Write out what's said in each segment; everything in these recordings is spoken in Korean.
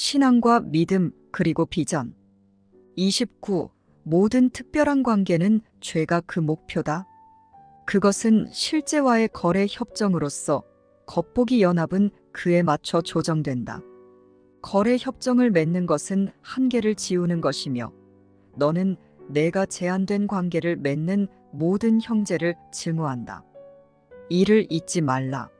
신앙과 믿음 그리고 비전. 29. 모든 특별한 관계는 죄가 그 목표다. 그것은 실제와의 거래 협정으로서 겉보기 연합은 그에 맞춰 조정된다. 거래 협정을 맺는 것은 한계를 지우는 것이며 너는 내가 제한된 관계를 맺는 모든 형제를 증오한다. 이를 잊지 말라.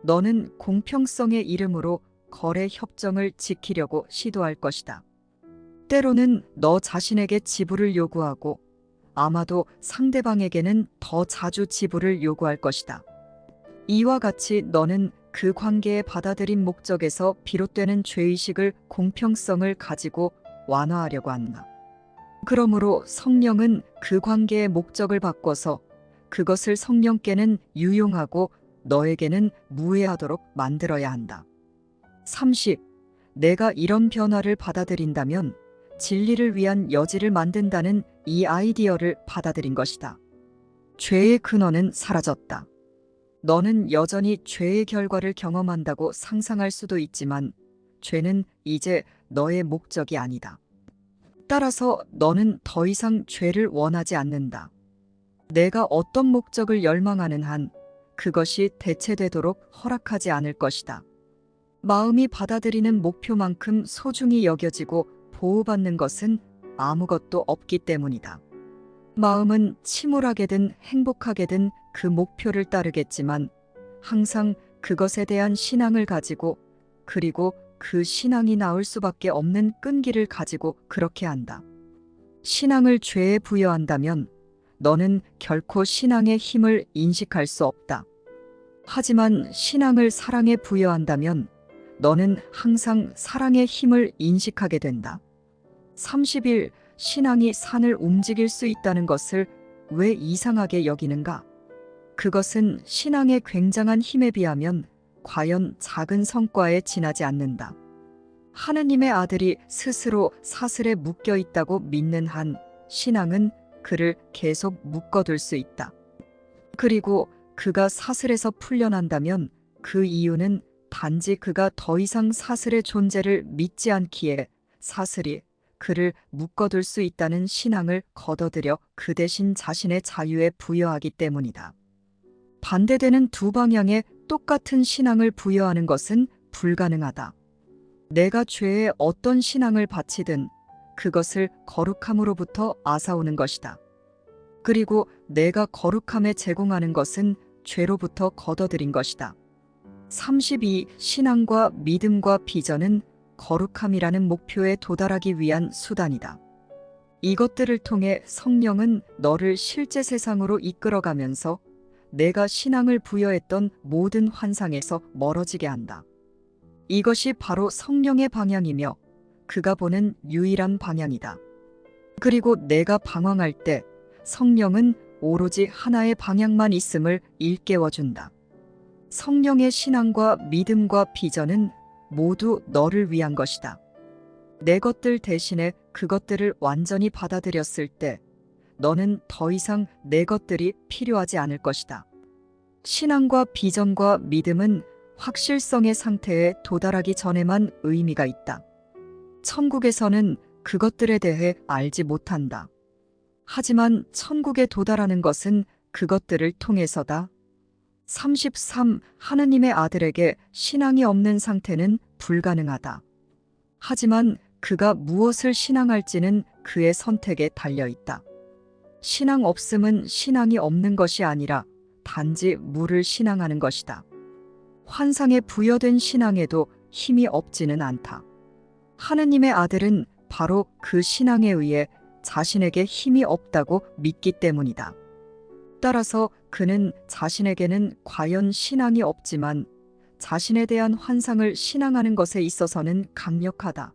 너는 공평성의 이름으로 거래 협정을 지키려고 시도할 것이다. 때로는 너 자신에게 지불을 요구하고 아마도 상대방에게는 더 자주 지불을 요구할 것이다. 이와 같이 너는 그 관계의 받아들인 목적에서 비롯되는 죄의식을 공평성을 가지고 완화하려고 한다. 그러므로 성령은 그 관계의 목적을 바꿔서 그것을 성령께는 유용하고 너에게는 무해하도록 만들어야 한다. 30. 내가 이런 변화를 받아들인다면 진리를 위한 여지를 만든다는 이 아이디어를 받아들인 것이다. 죄의 근원은 사라졌다. 너는 여전히 죄의 결과를 경험한다고 상상할 수도 있지만 죄는 이제 너의 목적이 아니다. 따라서 너는 더 이상 죄를 원하지 않는다. 내가 어떤 목적을 열망하는 한 그것이 대체되도록 허락하지 않을 것이다. 마음이 받아들이는 목표만큼 소중히 여겨지고 보호받는 것은 아무것도 없기 때문이다. 마음은 침울하게든 행복하게든 그 목표를 따르겠지만 항상 그것에 대한 신앙을 가지고 그리고 그 신앙이 나올 수밖에 없는 끈기를 가지고 그렇게 한다. 신앙을 죄에 부여한다면 너는 결코 신앙의 힘을 인식할 수 없다. 하지만 신앙을 사랑에 부여한다면 너는 항상 사랑의 힘을 인식하게 된다. 30일 신앙이 산을 움직일 수 있다는 것을 왜 이상하게 여기는가? 그것은 신앙의 굉장한 힘에 비하면 과연 작은 성과에 지나지 않는다. 하느님의 아들이 스스로 사슬에 묶여 있다고 믿는 한 신앙은 그를 계속 묶어둘 수 있다. 그리고 그가 사슬에서 풀려난다면 그 이유는 단지 그가 더 이상 사슬의 존재를 믿지 않기에 사슬이 그를 묶어둘 수 있다는 신앙을 걷어들여 그 대신 자신의 자유에 부여하기 때문이다. 반대되는 두 방향의 똑같은 신앙을 부여하는 것은 불가능하다. 내가 죄에 어떤 신앙을 바치든 그것을 거룩함으로부터 앗아오는 것이다. 그리고 내가 거룩함에 제공하는 것은 죄로부터 걷어들인 것이다. 32. 신앙과 믿음과 비전은 거룩함이라는 목표에 도달하기 위한 수단이다. 이것들을 통해 성령은 너를 실제 세상으로 이끌어가면서 내가 신앙을 부여했던 모든 환상에서 멀어지게 한다. 이것이 바로 성령의 방향이며 그가 보는 유일한 방향이다. 그리고 내가 방황할 때 성령은 오로지 하나의 방향만 있음을 일깨워준다. 성령의 신앙과 믿음과 비전은 모두 너를 위한 것이다. 내 것들 대신에 그것들을 완전히 받아들였을 때 너는 더 이상 내 것들이 필요하지 않을 것이다. 신앙과 비전과 믿음은 확실성의 상태에 도달하기 전에만 의미가 있다. 천국에서는 그것들에 대해 알지 못한다. 하지만 천국에 도달하는 것은 그것들을 통해서다. 33. 하느님의 아들에게 신앙이 없는 상태는 불가능하다. 하지만 그가 무엇을 신앙할지는 그의 선택에 달려있다. 신앙 없음은 신앙이 없는 것이 아니라 단지 무를 신앙하는 것이다. 환상에 부여된 신앙에도 힘이 없지는 않다. 하느님의 아들은 바로 그 신앙에 의해 자신에게 힘이 없다고 믿기 때문이다. 따라서 그는 자신에게는 과연 신앙이 없지만 자신에 대한 환상을 신앙하는 것에 있어서는 강력하다.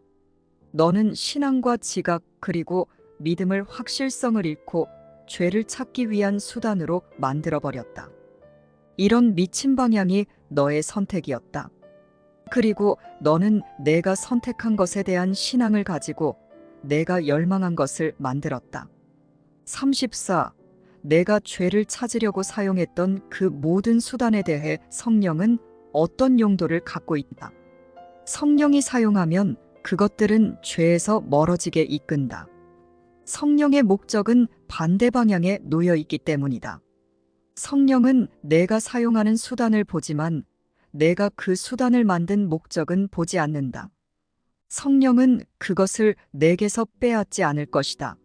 너는 신앙과 지각 그리고 믿음을 확실성을 잃고 죄를 찾기 위한 수단으로 만들어버렸다. 이런 미친 방향이 너의 선택이었다. 그리고 너는 내가 선택한 것에 대한 신앙을 가지고 내가 열망한 것을 만들었다. 34. 내가 죄를 찾으려고 사용했던 그 모든 수단에 대해 성령은 어떤 용도를 갖고 있다. 성령이 사용하면 그것들은 죄에서 멀어지게 이끈다. 성령의 목적은 반대 방향에 놓여 있기 때문이다. 성령은 내가 사용하는 수단을 보지만 내가 그 수단을 만든 목적은 보지 않는다. 성령은 그것을 내게서 빼앗지 않을 것이다.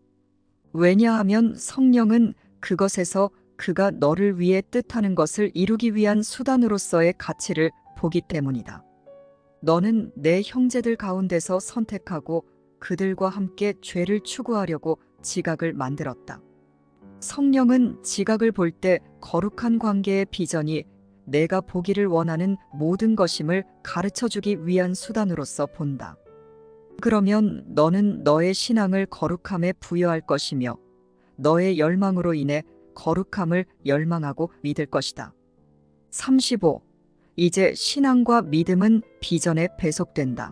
왜냐하면 성령은 그것에서 그가 너를 위해 뜻하는 것을 이루기 위한 수단으로서의 가치를 보기 때문이다. 너는 내 형제들 가운데서 선택하고 그들과 함께 죄를 추구하려고 지각을 만들었다. 성령은 지각을 볼 때 거룩한 관계의 비전이 내가 보기를 원하는 모든 것임을 가르쳐주기 위한 수단으로서 본다. 그러면 너는 너의 신앙을 거룩함에 부여할 것이며 너의 열망으로 인해 거룩함을 열망하고 믿을 것이다. 35. 이제 신앙과 믿음은 비전에 배속된다.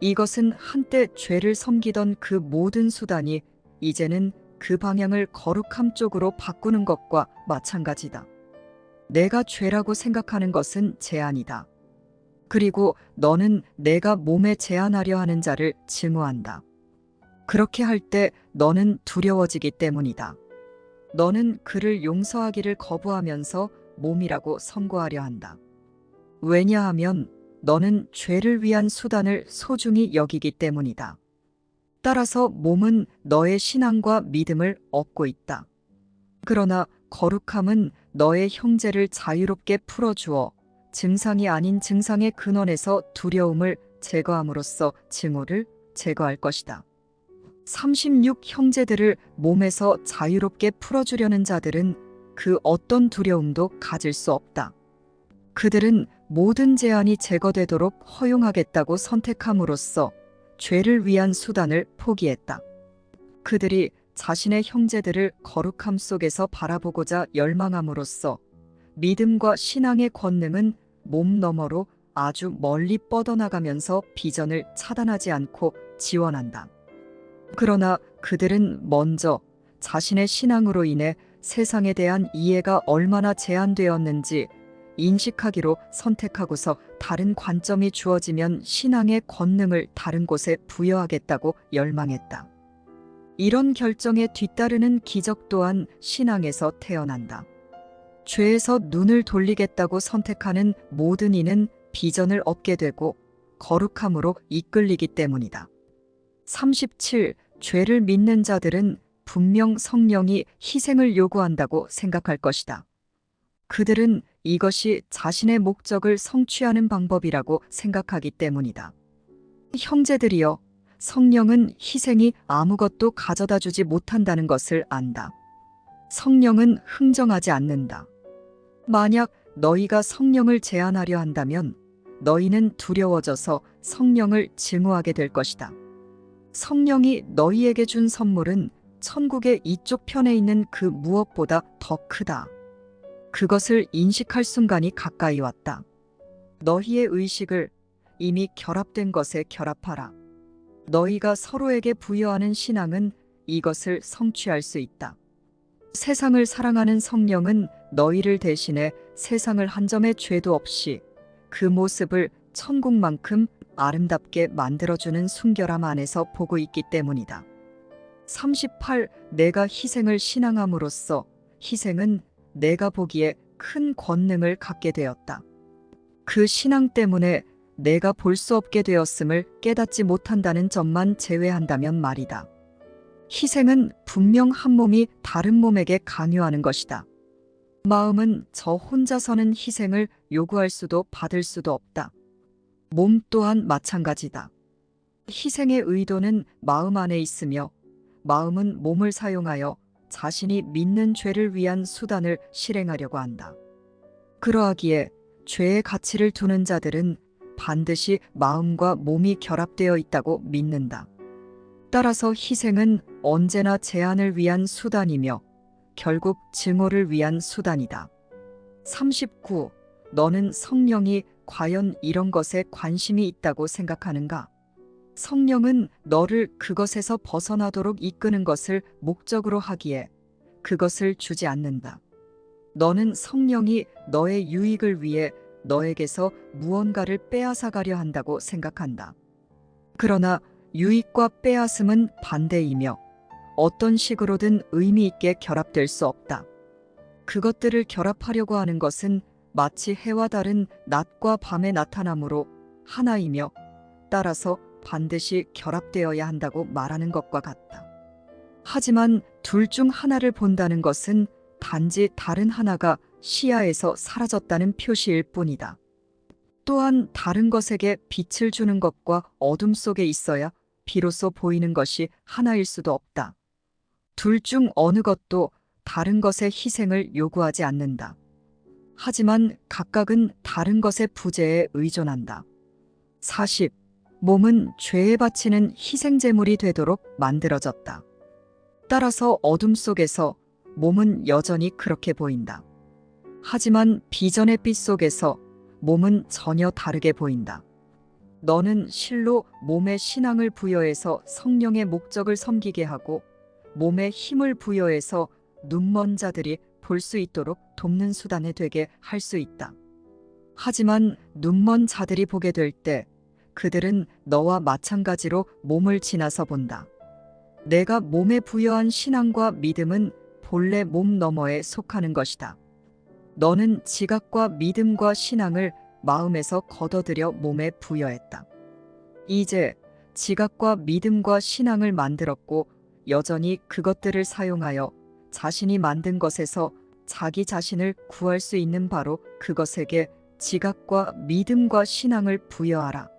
이것은 한때 죄를 섬기던 그 모든 수단이 이제는 그 방향을 거룩함 쪽으로 바꾸는 것과 마찬가지다. 내가 죄라고 생각하는 것은 제한이다. 그리고 너는 내가 몸에 제한하려 하는 자를 증오한다. 그렇게 할 때 너는 두려워지기 때문이다. 너는 그를 용서하기를 거부하면서 몸이라고 선고하려 한다. 왜냐하면 너는 죄를 위한 수단을 소중히 여기기 때문이다. 따라서 몸은 너의 신앙과 믿음을 얻고 있다. 그러나 거룩함은 너의 형제를 자유롭게 풀어주어 증상이 아닌 증상의 근원에서 두려움을 제거함으로써 증오를 제거할 것이다. 36 형제들을 몸에서 자유롭게 풀어주려는 자들은 그 어떤 두려움도 가질 수 없다. 그들은 모든 제한이 제거되도록 허용하겠다고 선택함으로써 죄를 위한 수단을 포기했다. 그들이 자신의 형제들을 거룩함 속에서 바라보고자 열망함으로써 믿음과 신앙의 권능은 몸 너머로 아주 멀리 뻗어나가면서 비전을 차단하지 않고 지원한다. 그러나 그들은 먼저 자신의 신앙으로 인해 세상에 대한 이해가 얼마나 제한되었는지 인식하기로 선택하고서 다른 관점이 주어지면 신앙의 권능을 다른 곳에 부여하겠다고 열망했다. 이런 결정에 뒤따르는 기적 또한 신앙에서 태어난다. 죄에서 눈을 돌리겠다고 선택하는 모든 이는 비전을 얻게 되고 거룩함으로 이끌리기 때문이다. 37. 죄를 믿는 자들은 분명 성령이 희생을 요구한다고 생각할 것이다. 그들은 이것이 자신의 목적을 성취하는 방법이라고 생각하기 때문이다. 형제들이여, 성령은 희생이 아무것도 가져다 주지 못한다는 것을 안다. 성령은 흥정하지 않는다. 만약 너희가 성령을 제한하려 한다면 너희는 두려워져서 성령을 증오하게 될 것이다. 성령이 너희에게 준 선물은 천국의 이쪽 편에 있는 그 무엇보다 더 크다. 그것을 인식할 순간이 가까이 왔다. 너희의 의식을 이미 결합된 것에 결합하라. 너희가 서로에게 부여하는 신앙은 이것을 성취할 수 있다. 세상을 사랑하는 성령은 너희를 대신해 세상을 한 점의 죄도 없이 그 모습을 천국만큼 아름답게 만들어주는 순결함 안에서 보고 있기 때문이다. 38. 내가 희생을 신앙함으로써 희생은 내가 보기에 큰 권능을 갖게 되었다. 그 신앙 때문에 내가 볼 수 없게 되었음을 깨닫지 못한다는 점만 제외한다면 말이다. 희생은 분명 한 몸이 다른 몸에게 강요하는 것이다. 마음은 저 혼자서는 희생을 요구할 수도 받을 수도 없다. 몸 또한 마찬가지다. 희생의 의도는 마음 안에 있으며 마음은 몸을 사용하여 자신이 믿는 죄를 위한 수단을 실행하려고 한다. 그러하기에 죄의 가치를 두는 자들은 반드시 마음과 몸이 결합되어 있다고 믿는다. 따라서 희생은 언제나 제한을 위한 수단이며 결국 증오를 위한 수단이다. 39. 너는 성령이 과연 이런 것에 관심이 있다고 생각하는가? 성령은 너를 그것에서 벗어나도록 이끄는 것을 목적으로 하기에 그것을 주지 않는다. 너는 성령이 너의 유익을 위해 너에게서 무언가를 빼앗아가려 한다고 생각한다. 그러나 유익과 빼앗음은 반대이며 어떤 식으로든 의미 있게 결합될 수 없다. 그것들을 결합하려고 하는 것은 마치 해와 달은 낮과 밤에 나타나므로 하나이며 따라서 반드시 결합되어야 한다고 말하는 것과 같다. 하지만 둘 중 하나를 본다는 것은 단지 다른 하나가 시야에서 사라졌다는 표시일 뿐이다. 또한 다른 것에게 빛을 주는 것과 어둠 속에 있어야 비로소 보이는 것이 하나일 수도 없다. 둘 중 어느 것도 다른 것의 희생을 요구하지 않는다. 하지만 각각은 다른 것의 부재에 의존한다. 40. 몸은 죄에 바치는 희생제물이 되도록 만들어졌다. 따라서 어둠 속에서 몸은 여전히 그렇게 보인다. 하지만 비전의 빛 속에서 몸은 전혀 다르게 보인다. 너는 실로 몸에 신앙을 부여해서 성령의 목적을 섬기게 하고 몸에 힘을 부여해서 눈먼 자들이 볼 수 있도록 돕는 수단이 되게 할 수 있다. 하지만 눈먼 자들이 보게 될 때 그들은 너와 마찬가지로 몸을 지나서 본다. 내가 몸에 부여한 신앙과 믿음은 본래 몸 너머에 속하는 것이다. 너는 지각과 믿음과 신앙을 마음에서 걷어들여 몸에 부여했다. 이제 지각과 믿음과 신앙을 만들었고 여전히 그것들을 사용하여 자신이 만든 것에서 자기 자신을 구할 수 있는 바로 그것에게 지각과 믿음과 신앙을 부여하라.